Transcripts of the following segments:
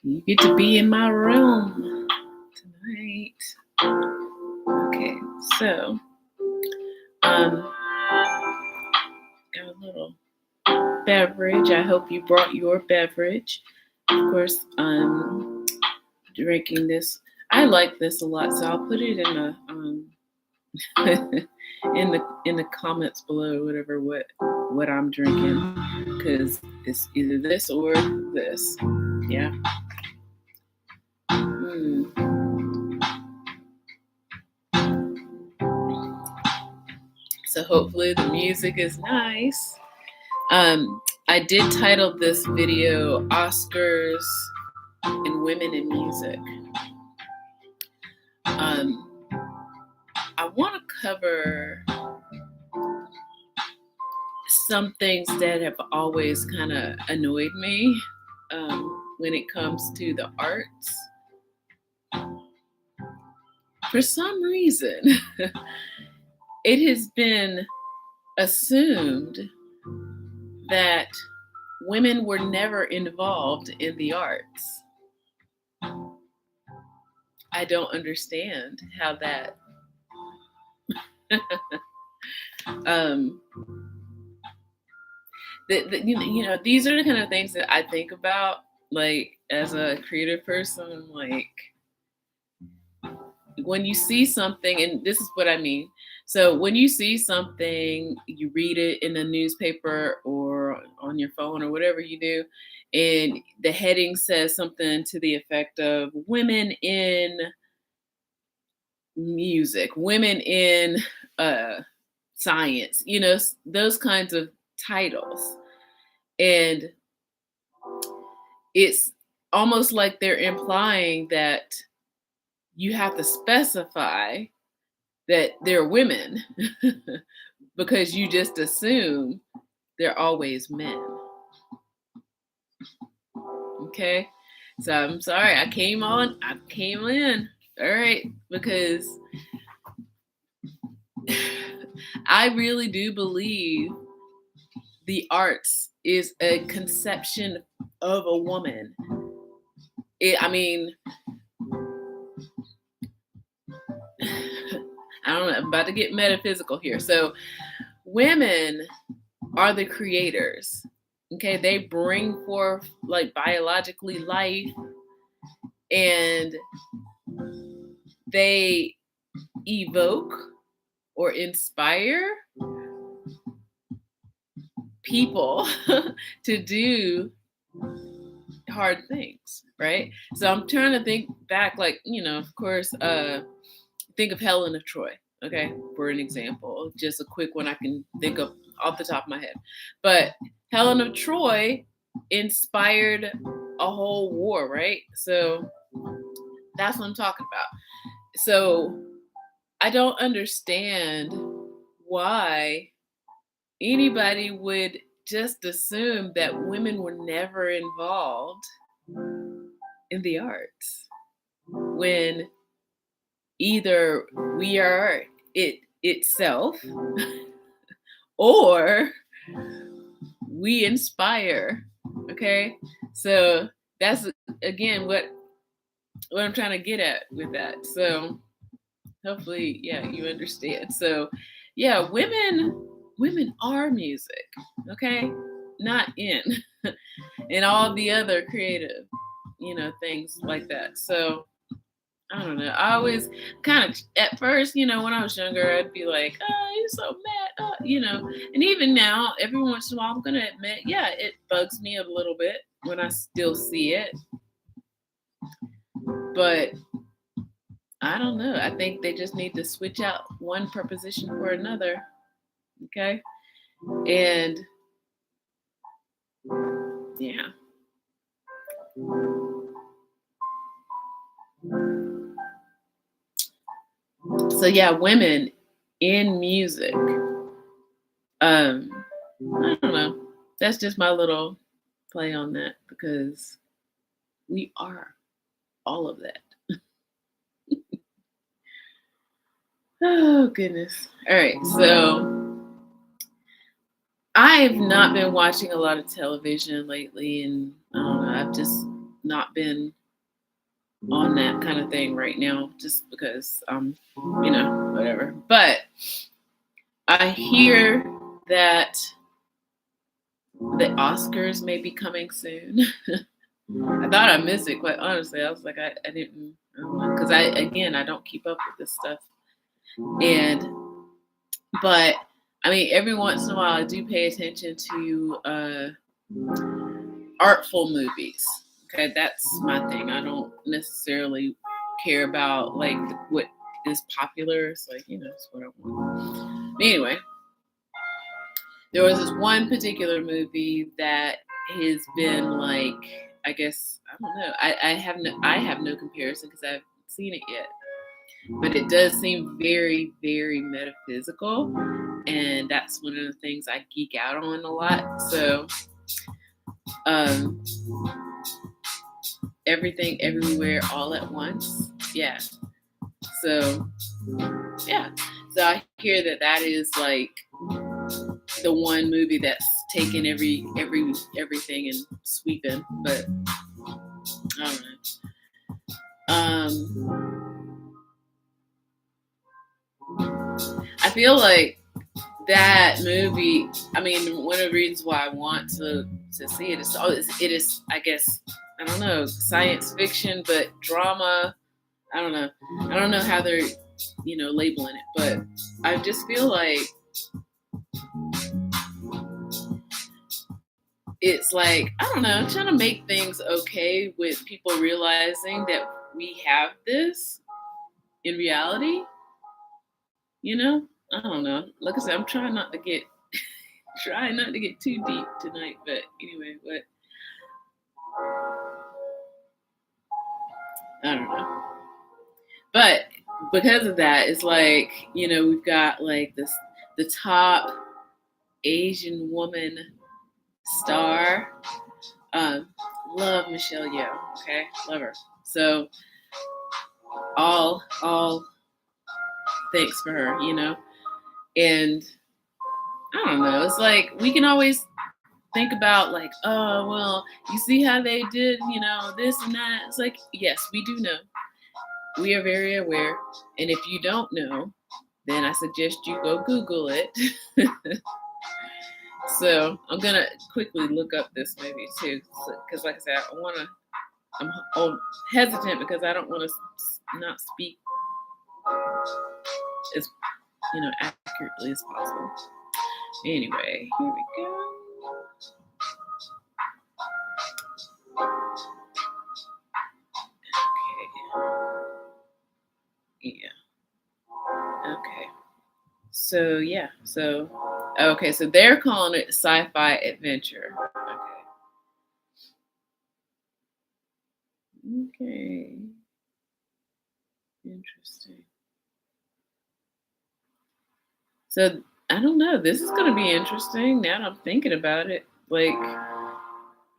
You get to be in my room tonight. Okay, so got a little beverage. I hope you brought your beverage. Of course, I'm drinking this. I like this a lot, so I'll put it in the in the comments below, whatever what I'm drinking, because it's either this or this. Yeah. So hopefully the music is nice. I did title this video Oscars and Women in Music. I want to cover some things that have always kind of annoyed me when it comes to the arts. For some reason, it has been assumed that women were never involved in the arts. I don't understand how that these are the kind of things that I think about, like, as a creative person. Like, when you see something, and this is what I mean. So when you see something, you read it in the newspaper or on your phone or whatever you do, and the heading says something to the effect of women in music, women in science, those kinds of titles. And it's almost like they're implying that you have to specify that they're women because you just assume they're always men. Okay? So I'm sorry, I came in, all right, because I really do believe the arts is a conception of a woman. I don't know, I'm about to get metaphysical here. So women are the creators. Okay, they bring forth, like, biologically life, and they evoke or inspire people to do hard things, right? So I'm trying to think back, like, of course, think of Helen of Troy, okay, for an example. Just a quick one I can think of off the top of my head. But Helen of Troy inspired a whole war, right? So that's what I'm talking about. So I don't understand why anybody would just assume that women were never involved in the arts when either we are it itself or we inspire. Okay, so that's again what I'm trying to get at with that. So hopefully, yeah, you understand. So yeah, women are music, okay, not in and all the other creative things like that. So I don't know. I always kind of, at first, when I was younger, I'd be like, oh, you're so mad, And even now, every once in a while, I'm going to admit, yeah, it bugs me a little bit when I still see it. But I don't know. I think they just need to switch out one preposition for another. Okay? And yeah. So yeah, women in music. I don't know. That's just my little play on that, because we are all of that. Oh goodness. All right, so I've not been watching a lot of television lately, and I don't know, I've just not been on that kind of thing right now, just because whatever. But I hear that the Oscars may be coming soon. I thought I missed it, quite honestly. I was like, I didn't, because I don't keep up with this stuff. But I mean, every once in a while I do pay attention to artful movies. Okay, that's my thing. I don't necessarily care about like what is popular. It's like, it's what I want. But anyway, there was this one particular movie that has been like, I guess, I don't know. I have no comparison because I haven't seen it yet. But it does seem very, very metaphysical. And that's one of the things I geek out on a lot. So Everything Everywhere All at Once. Yeah. So yeah. So I hear that is like the one movie that's taken everything and sweeping, but I don't know. I feel like that movie, I mean, one of the reasons why I want to see it is, I guess, I don't know, science fiction, but drama. I don't know how they're, labeling it, but I just feel like it's like, I don't know, trying to make things okay with people realizing that we have this in reality. I don't know. Like I said, I'm trying not to get too deep tonight, but anyway, I don't know. But because of that, it's like, we've got like the top Asian woman star. Love Michelle Yeoh. Okay, love her. So all thanks for her, and I don't know. It's like we can always think about like, oh well, you see how they did, this and that. It's like, yes, we do know. We are very aware, and if you don't know, then I suggest you go Google it. So I'm gonna quickly look up this movie too, because like I said, I'm hesitant because I don't want to not speak as accurately as possible. Anyway, here we go. Okay. Yeah. Okay. So yeah. So they're calling it sci-fi adventure. Okay. Interesting. So I don't know. This is going to be interesting now that I'm thinking about it. Like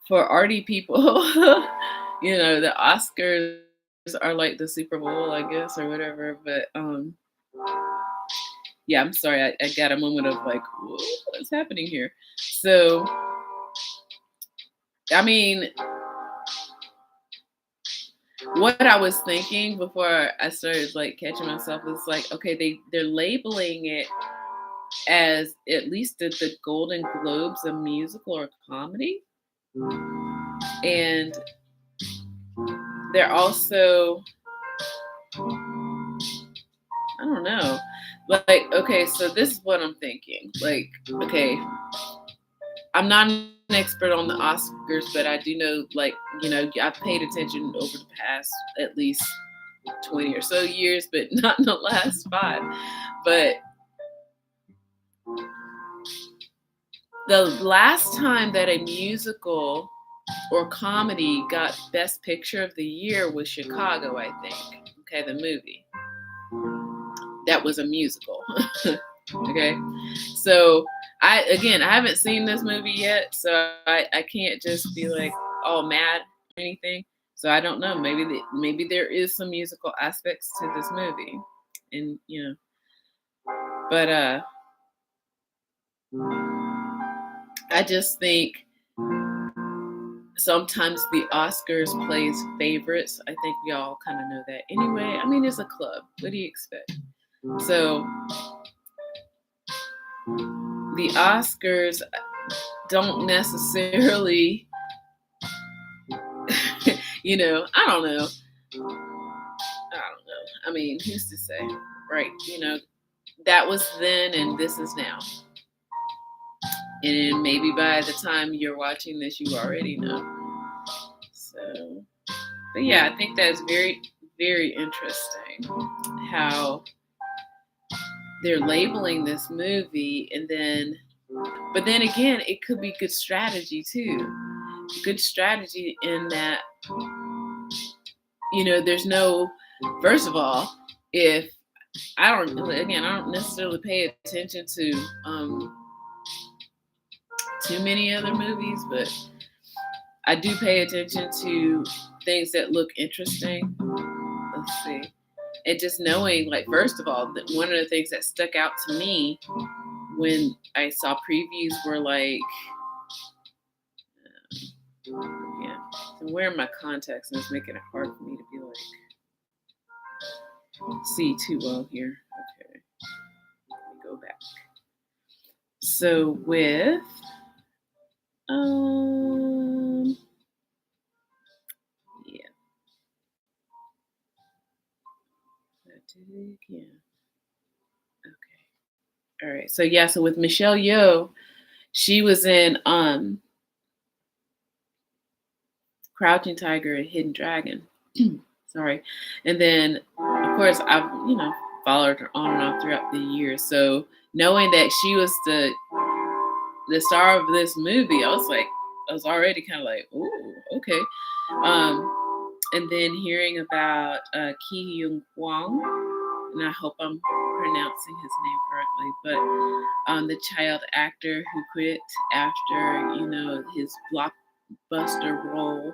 for arty people, the Oscars are like the Super Bowl, I guess, or whatever. But yeah, I'm sorry. I got a moment of like, what's happening here? So, I mean, what I was thinking before I started like catching myself is like, okay, they're labeling it as at least the Golden Globes a musical or comedy, and they're also, I don't know, like, okay, so this is what I'm thinking. Like, okay, I'm not an expert on the Oscars, but I do know, like, I've paid attention over the past at least 20 or so years, but not in the last 5. But the last time that a musical or comedy got Best Picture of the Year was Chicago, I think. Okay, the movie. That was a musical. Okay. So I haven't seen this movie yet, so I can't just be like all mad or anything. So I don't know. Maybe there is some musical aspects to this movie, and but I just think sometimes the Oscars plays favorites. I think we all kind of know that anyway. I mean, it's a club. What do you expect? So the Oscars don't necessarily, I don't know. I mean, who's to say, right? That was then and this is now. And maybe by the time you're watching this, you already know. So, but yeah, I think that's very, very interesting how they're labeling this movie, but then again, it could be good strategy too. Good strategy in that, there's no, first of all, if I don't necessarily pay attention to too many other movies, but I do pay attention to things that look interesting. Let's see. And just knowing, like, first of all, that one of the things that stuck out to me when I saw previews were like, yeah, I'm wearing my contacts and it's making it hard for me to be like, see too well here. Okay, let me go back. So with, yeah. I did it again. Okay. All right. So yeah, so with Michelle Yeoh, she was in Crouching Tiger and Hidden Dragon. Sorry. And then of course I've, followed her on and off throughout the years. So knowing that she was the star of this movie, I was already kind of like, ooh, okay. And then hearing about Ki Young Kwang, and I hope I'm pronouncing his name correctly, but the child actor who quit after, his blockbuster role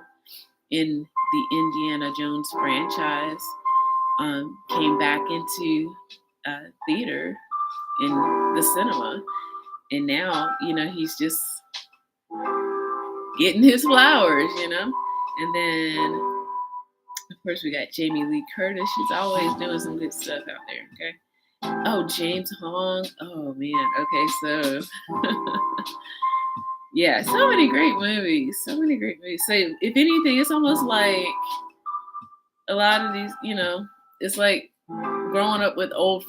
in the Indiana Jones franchise, came back into theater in the cinema. And now, he's just getting his flowers, And then, of course, we got Jamie Lee Curtis. She's always doing some good stuff out there, okay? Oh, James Hong. Oh, man. Okay, so, yeah, so many great movies. So many great movies. So, if anything, it's almost like a lot of these, it's like growing up with old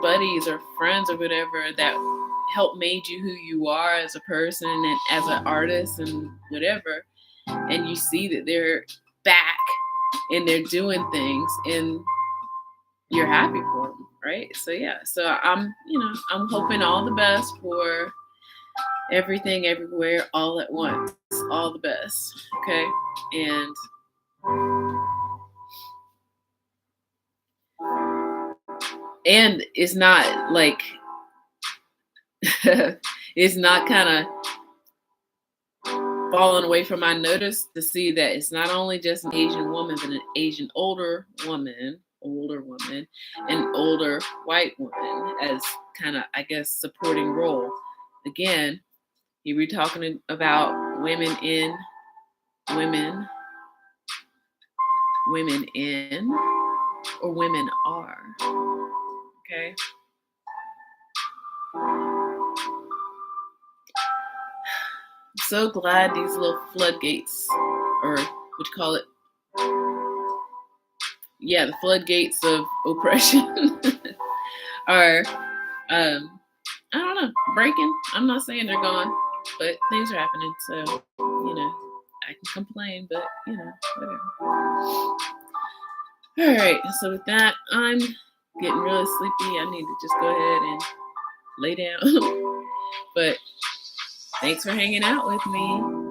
buddies or friends or whatever that helped made you who you are as a person and as an artist and whatever. And you see that they're back and they're doing things and you're happy for them, right? So yeah, so I'm hoping all the best for everything, everywhere, all at once, all the best, okay? And it's not like it's not kind of falling away from my notice to see that it's not only just an Asian woman, but an Asian older woman, an older white woman as kind of, I guess, supporting role. Again, you were talking about women in, or women are. Okay. I'm so glad these little floodgates, or what you call it? Yeah, the floodgates of oppression are, I don't know, breaking. I'm not saying they're gone, but things are happening. So, I can complain, but, whatever. All right, so with that, I'm getting really sleepy. I need to just go ahead and lay down. But thanks for hanging out with me.